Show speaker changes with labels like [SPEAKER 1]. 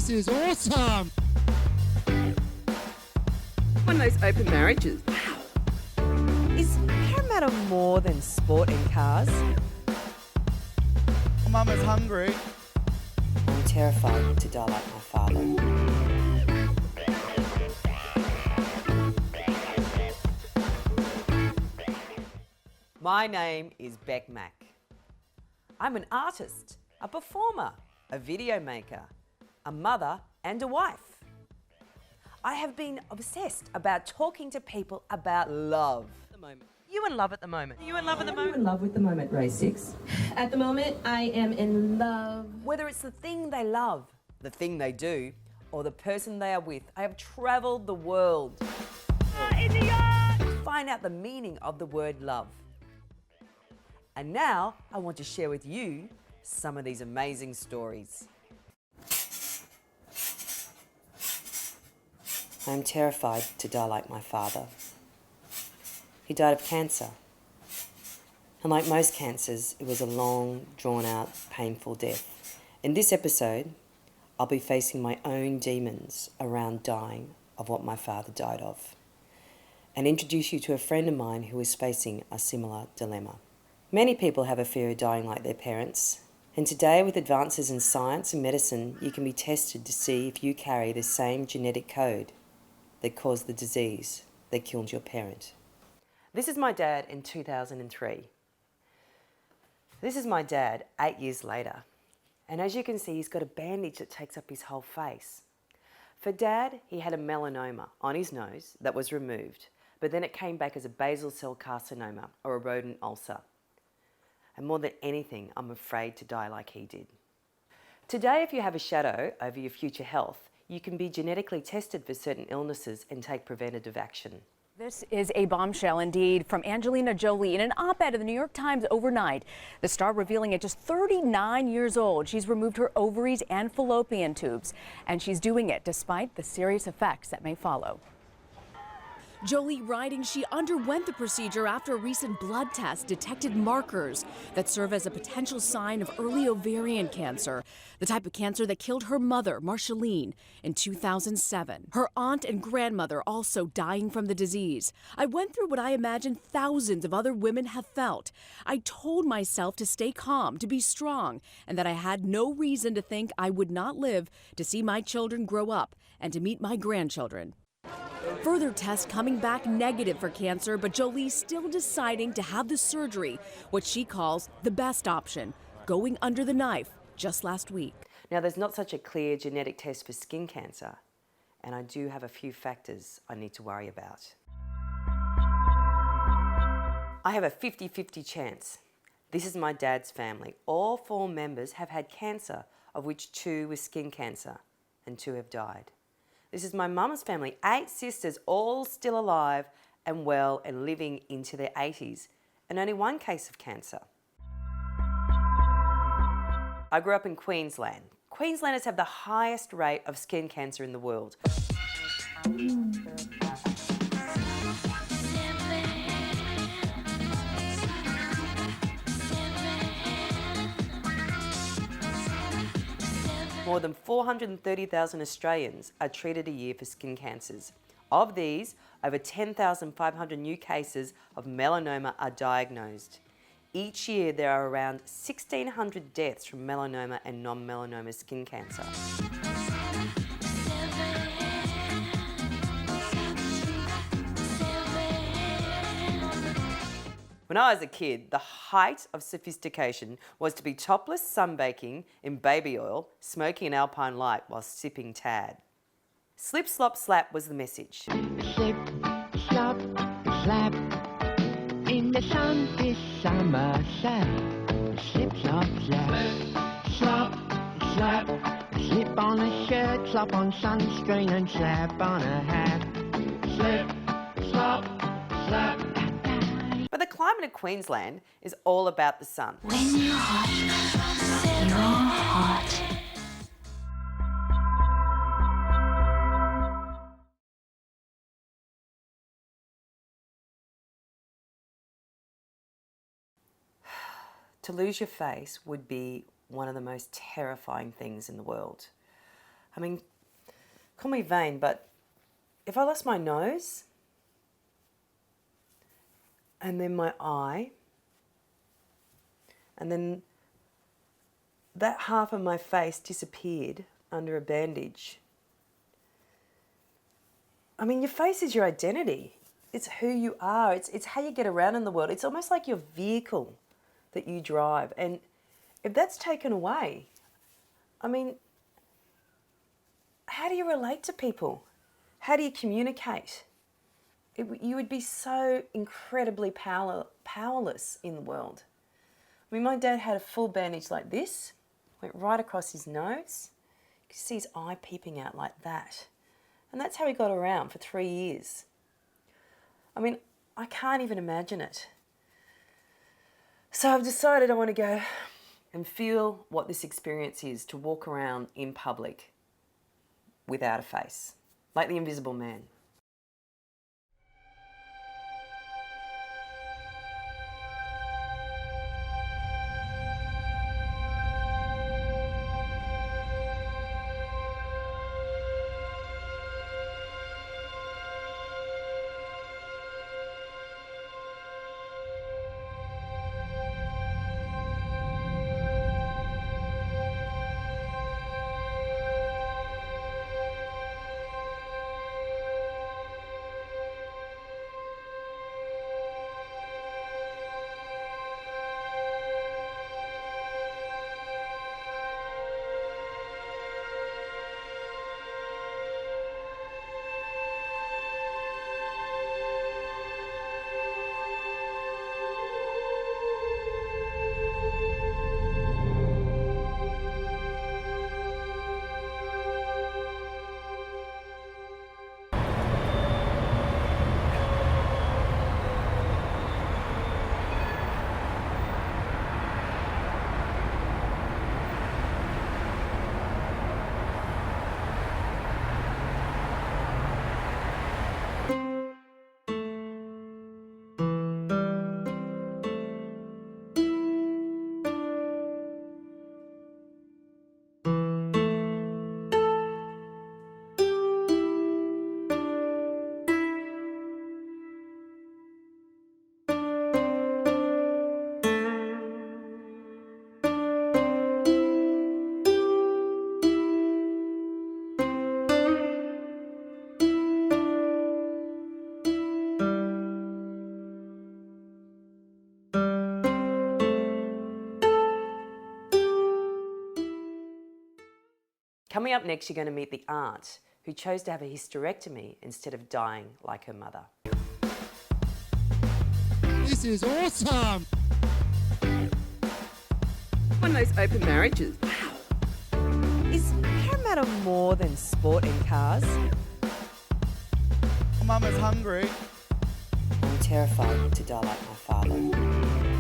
[SPEAKER 1] This is awesome!
[SPEAKER 2] One of those open marriages. Wow. Is Parramatta more than sport and cars?
[SPEAKER 3] Mama's hungry.
[SPEAKER 2] I'm terrified to die like my father. My name is BecMac. I'm an artist, a performer, a video maker, a mother and a wife. I have been obsessed about talking to people about love. At the moment. You in love at the moment? Are you in love at the moment?
[SPEAKER 4] Are you in love with the moment, Ray 6? At the moment, I am in love.
[SPEAKER 2] Whether it's the thing they love, the thing they do, or the person they are with, I have travelled the world to find out the meaning of the word love. And now I want to share with you some of these amazing stories. I am terrified to die like my father. He died of cancer. And like most cancers, it was a long, drawn-out, painful death. In this episode, I'll be facing my own demons around dying of what my father died of, and introduce you to a friend of mine who is facing a similar dilemma. Many people have a fear of dying like their parents, and today with advances in science and medicine, you can be tested to see if you carry the same genetic code that caused the disease that killed your parent. This is my dad in 2003. This is my dad 8 years later. And as you can see, he's got a bandage that takes up his whole face. For Dad, he had a melanoma on his nose that was removed, but then it came back as a basal cell carcinoma or a rodent ulcer. And more than anything, I'm afraid to die like he did. Today, if you have a shadow over your future health, you can be genetically tested for certain illnesses and take preventative action.
[SPEAKER 5] This is a bombshell indeed from Angelina Jolie in an op-ed in the New York Times overnight. The star revealing at just 39 years old, she's removed her ovaries and fallopian tubes, and she's doing it despite the serious effects that may follow.
[SPEAKER 6] Jolie writing she underwent the procedure after a recent blood test detected markers that serve as a potential sign of early ovarian cancer, the type of cancer that killed her mother, Marceline, in 2007. Her aunt and grandmother also dying from the disease. I went through what I imagine thousands of other women have felt. I told myself to stay calm, to be strong, and that I had no reason to think I would not live to see my children grow up and to meet my grandchildren. Further tests coming back negative for cancer, but Jolie's still deciding to have the surgery, what she calls the best option, going under the knife just last week.
[SPEAKER 2] Now, there's not such a clear genetic test for skin cancer, and I do have a few factors I need to worry about. I have a 50-50 chance. This is my dad's family. All 4 members have had cancer, of which 2 with skin cancer, and 2 have died. This is my mum's family, 8 sisters, all still alive and well and living into their 80s, and only 1 case of cancer. I grew up in Queensland. Queenslanders have the highest rate of skin cancer in the world. More than 430,000 Australians are treated a year for skin cancers. Of these, over 10,500 new cases of melanoma are diagnosed. Each year, there are around 1,600 deaths from melanoma and non-melanoma skin cancer. When I was a kid, the height of sophistication was to be topless sunbaking in baby oil, smoking an Alpine Light while sipping Tad. Slip, slop, slap was the message.
[SPEAKER 7] Slip, slop, slap, in the sun this summer sun. Slip, slop, slap, slop, slap, slip on a shirt, slop on sunscreen and slap on a hat. Slip, slop, slap.
[SPEAKER 2] But the climate of Queensland is all about the sun.
[SPEAKER 8] When you're hot, you're hot.
[SPEAKER 2] To lose your face would be one of the most terrifying things in the world. I mean, call me vain, but if I lost my nose and then my eye and then that half of my face disappeared under a bandage. I mean, your face is your identity. It's who you are. It's how you get around in the world. It's almost like your vehicle that you drive. And if that's taken away, I mean, how do you relate to people? How do you communicate? You would be so incredibly powerless in the world. I mean, my dad had a full bandage like this, went right across his nose. You could see his eye peeping out like that. And that's how he got around for 3 years. I mean, I can't even imagine it. So I've decided I want to go and feel what this experience is to walk around in public without a face, like the Invisible Man. Coming up next, you're going to meet the aunt who chose to have a hysterectomy instead of dying like her mother.
[SPEAKER 1] This is awesome!
[SPEAKER 2] One of those open marriages. Wow. Is Parramatta more than sport and cars?
[SPEAKER 1] Mama's hungry.
[SPEAKER 2] I'm terrified to die like my father.